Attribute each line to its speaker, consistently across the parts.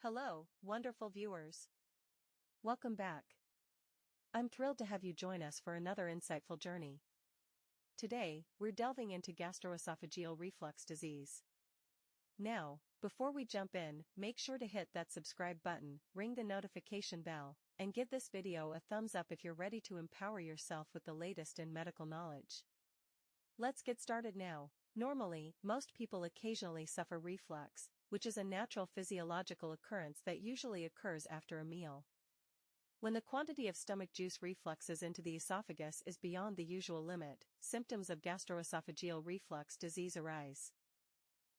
Speaker 1: Hello, wonderful viewers. Welcome back. I'm thrilled to have you join us for another insightful journey. Today, we're delving into gastroesophageal reflux disease. Now, before we jump in, make sure to hit that subscribe button, ring the notification bell, and give this video a thumbs up if you're ready to empower yourself with the latest in medical knowledge. Let's get started now. Normally, most people occasionally suffer reflux, which is a natural physiological occurrence that usually occurs after a meal. When the quantity of stomach juice refluxes into the esophagus is beyond the usual limit, symptoms of gastroesophageal reflux disease arise.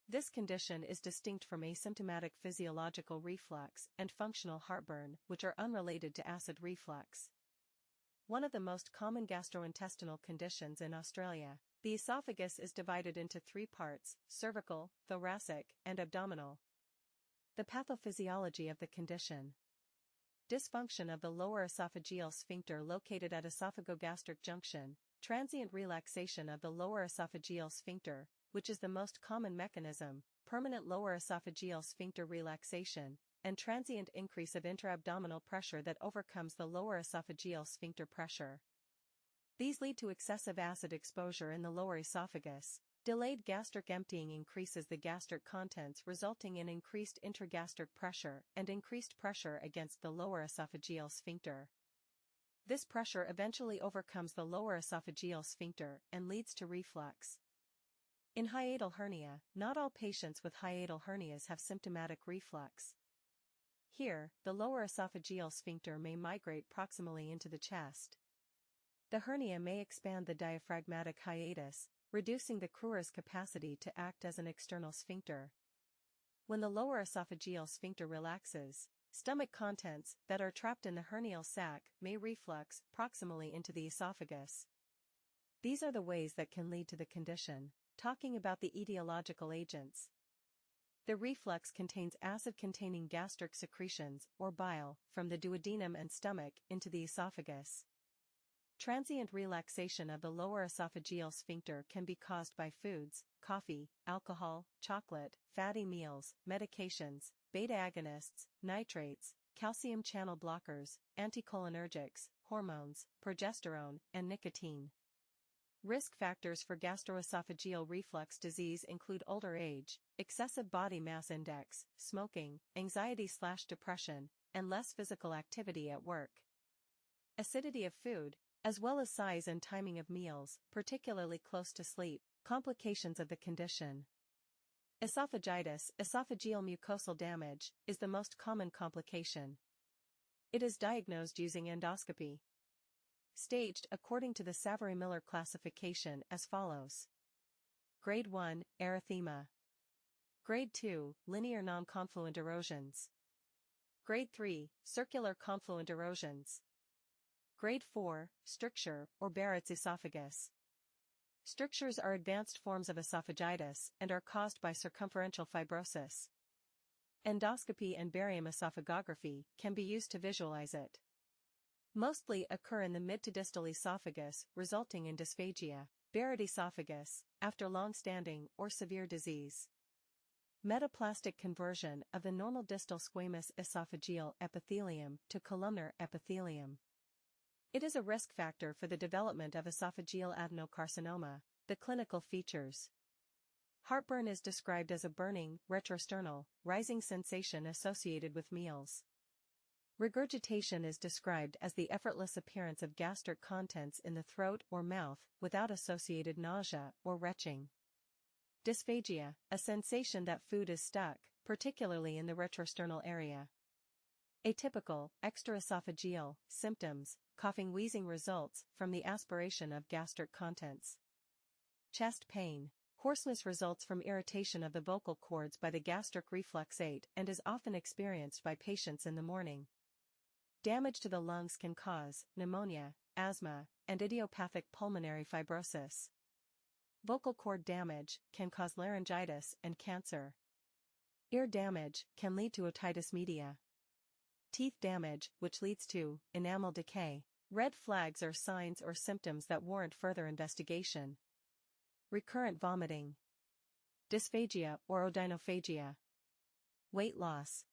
Speaker 1: This condition is distinct from asymptomatic physiological reflux and functional heartburn, which are unrelated to acid reflux. One of the most common gastrointestinal conditions in Australia. The esophagus is divided into three parts: cervical, thoracic, and abdominal. The pathophysiology of the condition. Dysfunction of the lower esophageal sphincter located at esophagogastric junction, transient relaxation of the lower esophageal sphincter, which is the most common mechanism, permanent lower esophageal sphincter relaxation, and transient increase of intra-abdominal pressure that overcomes the lower esophageal sphincter pressure. These lead to excessive acid exposure in the lower esophagus. Delayed gastric emptying increases the gastric contents, resulting in increased intragastric pressure and increased pressure against the lower esophageal sphincter. This pressure eventually overcomes the lower esophageal sphincter and leads to reflux. In hiatal hernia, not all patients with hiatal hernias have symptomatic reflux. Here, the lower esophageal sphincter may migrate proximally into the chest. The hernia may expand the diaphragmatic hiatus, reducing the crurer's capacity to act as an external sphincter. When the lower esophageal sphincter relaxes, stomach contents that are trapped in the hernial sac may reflux proximally into the esophagus. These are the ways that can lead to the condition. Talking about the etiological agents. The reflux contains acid-containing gastric secretions or bile from the duodenum and stomach into the esophagus. Transient relaxation of the lower esophageal sphincter can be caused by foods, coffee, alcohol, chocolate, fatty meals, medications, beta-agonists, nitrates, calcium channel blockers, anticholinergics, hormones, progesterone, and nicotine. Risk factors for gastroesophageal reflux disease include older age, excessive body mass index, smoking, anxiety/depression, and less physical activity at work. Acidity of food, as well as size and timing of meals, particularly close to sleep. Complications of the condition. Esophagitis, esophageal mucosal damage, is the most common complication. It is diagnosed using endoscopy. Staged according to the Savary-Miller classification as follows. Grade 1, erythema. Grade 2, linear non-confluent erosions. Grade 3, circular confluent erosions. Grade 4, stricture or Barrett's esophagus. Strictures are advanced forms of esophagitis and are caused by circumferential fibrosis. Endoscopy and barium esophagography can be used to visualize it. Mostly occur in the mid to distal esophagus, resulting in dysphagia. Barrett esophagus, after long-standing or severe disease. Metaplastic conversion of the normal distal squamous esophageal epithelium to columnar epithelium. It is a risk factor for the development of esophageal adenocarcinoma. The clinical features. Heartburn is described as a burning, retrosternal, rising sensation associated with meals. Regurgitation is described as the effortless appearance of gastric contents in the throat or mouth without associated nausea or retching. Dysphagia, a sensation that food is stuck, particularly in the retrosternal area. Atypical, extraesophageal, symptoms, coughing, wheezing results from the aspiration of gastric contents. Chest pain. Hoarseness results from irritation of the vocal cords by the gastric refluxate and is often experienced by patients in the morning. Damage to the lungs can cause pneumonia, asthma, and idiopathic pulmonary fibrosis. Vocal cord damage can cause laryngitis and cancer. Ear damage can lead to otitis media. Teeth damage, which leads to enamel decay. Red flags are signs or symptoms that warrant further investigation. Recurrent vomiting. Dysphagia or odynophagia. Weight loss.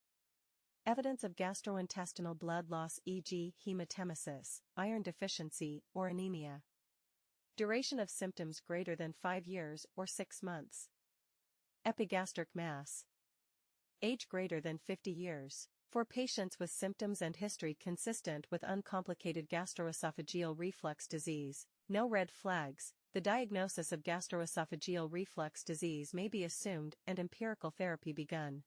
Speaker 1: Evidence of gastrointestinal blood loss, e.g., hematemesis, iron deficiency, or anemia. Duration of symptoms greater than 5 years or 6 months. Epigastric mass. Age greater than 50 years. For patients with symptoms and history consistent with uncomplicated gastroesophageal reflux disease, no red flags, the diagnosis of gastroesophageal reflux disease may be assumed and empirical therapy begun.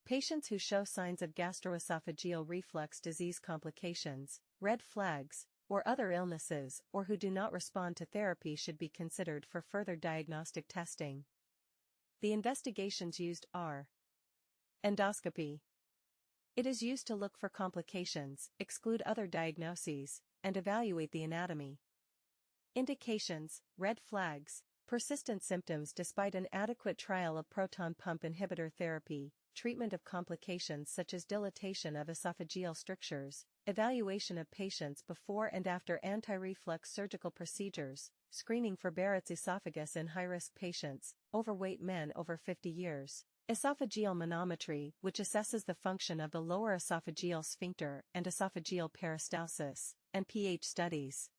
Speaker 1: Patients who show signs of gastroesophageal reflux disease complications, red flags, or other illnesses or who do not respond to therapy should be considered for further diagnostic testing. The investigations used are endoscopy. It is used to look for complications, exclude other diagnoses, and evaluate the anatomy. Indications, red flags, persistent symptoms despite an adequate trial of proton pump inhibitor therapy, treatment of complications such as dilatation of esophageal strictures, evaluation of patients before and after anti-reflux surgical procedures, screening for Barrett's esophagus in high-risk patients, overweight men over 50 years. Esophageal manometry, which assesses the function of the lower esophageal sphincter and esophageal peristalsis, and pH studies.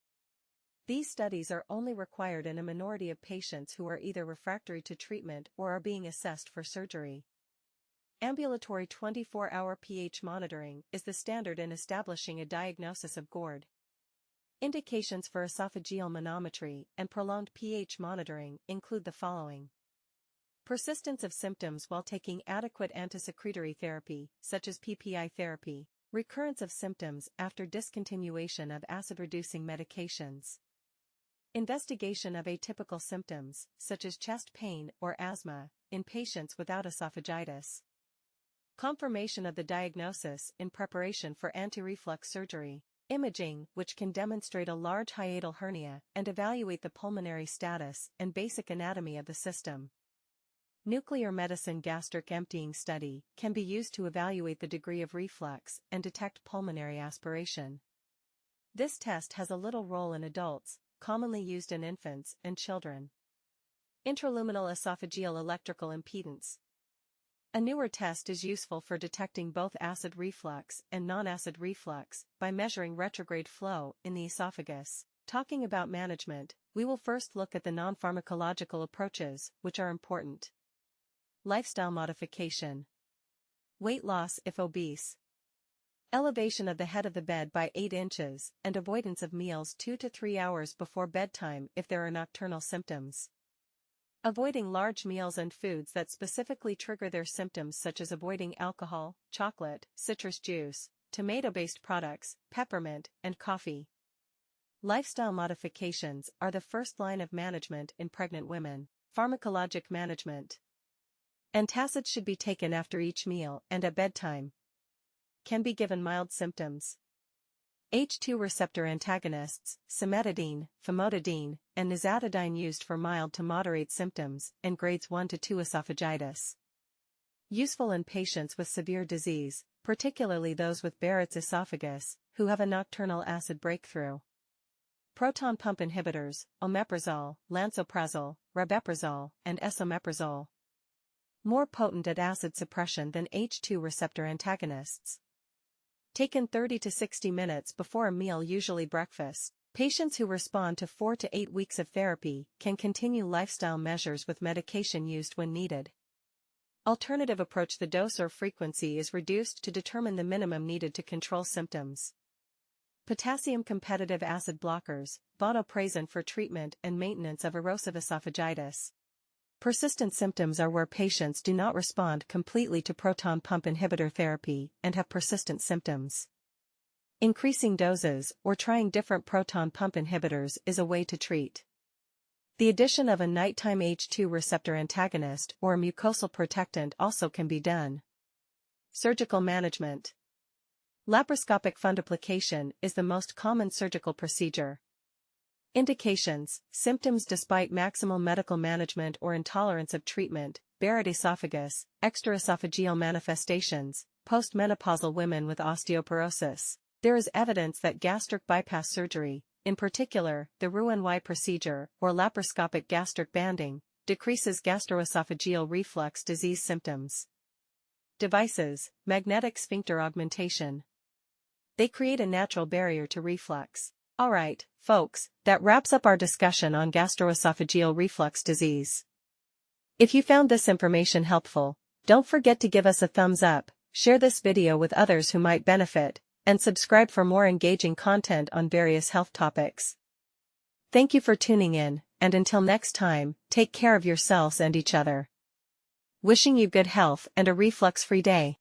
Speaker 1: These studies are only required in a minority of patients who are either refractory to treatment or are being assessed for surgery. Ambulatory 24-hour pH monitoring is the standard in establishing a diagnosis of GORD. Indications for esophageal manometry and prolonged pH monitoring include the following. Persistence of symptoms while taking adequate antisecretory therapy, such as PPI therapy. Recurrence of symptoms after discontinuation of acid-reducing medications. Investigation of atypical symptoms, such as chest pain or asthma, in patients without esophagitis. Confirmation of the diagnosis in preparation for anti-reflux surgery. Imaging, which can demonstrate a large hiatal hernia and evaluate the pulmonary status and basic anatomy of the system. Nuclear medicine gastric emptying study can be used to evaluate the degree of reflux and detect pulmonary aspiration. This test has a little role in adults, commonly used in infants and children. Intraluminal esophageal electrical impedance. A newer test is useful for detecting both acid reflux and non-acid reflux by measuring retrograde flow in the esophagus. Talking about management, we will first look at the non-pharmacological approaches, which are important. Lifestyle modification. Weight loss if obese. Elevation of the head of the bed by 8 inches and avoidance of meals 2 to 3 hours before bedtime if there are nocturnal symptoms. Avoiding large meals and foods that specifically trigger their symptoms, such as avoiding alcohol, chocolate, citrus juice, tomato-based products, peppermint, and coffee. Lifestyle modifications are the first line of management in pregnant women. Pharmacologic management. Antacids should be taken after each meal and at bedtime. Can be given mild symptoms. H2 receptor antagonists, cimetidine, famotidine, and nizatidine used for mild to moderate symptoms and grades 1 to 2 esophagitis. Useful in patients with severe disease, particularly those with Barrett's esophagus, who have a nocturnal acid breakthrough. Proton pump inhibitors, omeprazole, lansoprazole, rabeprazole, and esomeprazole. More potent at acid suppression than H2 receptor antagonists. Taken 30 to 60 minutes before a meal, usually breakfast. Patients who respond to 4 to 8 weeks of therapy can continue lifestyle measures with medication used when needed. Alternative approach: the dose or frequency is reduced to determine the minimum needed to control symptoms. Potassium competitive acid blockers, vonoprazan for treatment and maintenance of erosive esophagitis. Persistent symptoms are where patients do not respond completely to proton pump inhibitor therapy and have persistent symptoms. Increasing doses or trying different proton pump inhibitors is a way to treat. The addition of a nighttime H2 receptor antagonist or a mucosal protectant also can be done. Surgical management. Laparoscopic fundoplication is the most common surgical procedure. Indications: symptoms despite maximal medical management or intolerance of treatment, Barrett esophagus, extraesophageal manifestations, postmenopausal women with osteoporosis. There is evidence that gastric bypass surgery, in particular, the Roux-en-Y procedure or laparoscopic gastric banding, decreases gastroesophageal reflux disease symptoms. Devices, magnetic sphincter augmentation. They create a natural barrier to reflux. Alright, folks, that wraps up our discussion on gastroesophageal reflux disease. If you found this information helpful, don't forget to give us a thumbs up, share this video with others who might benefit, and subscribe for more engaging content on various health topics. Thank you for tuning in, and until next time, take care of yourselves and each other. Wishing you good health and a reflux-free day.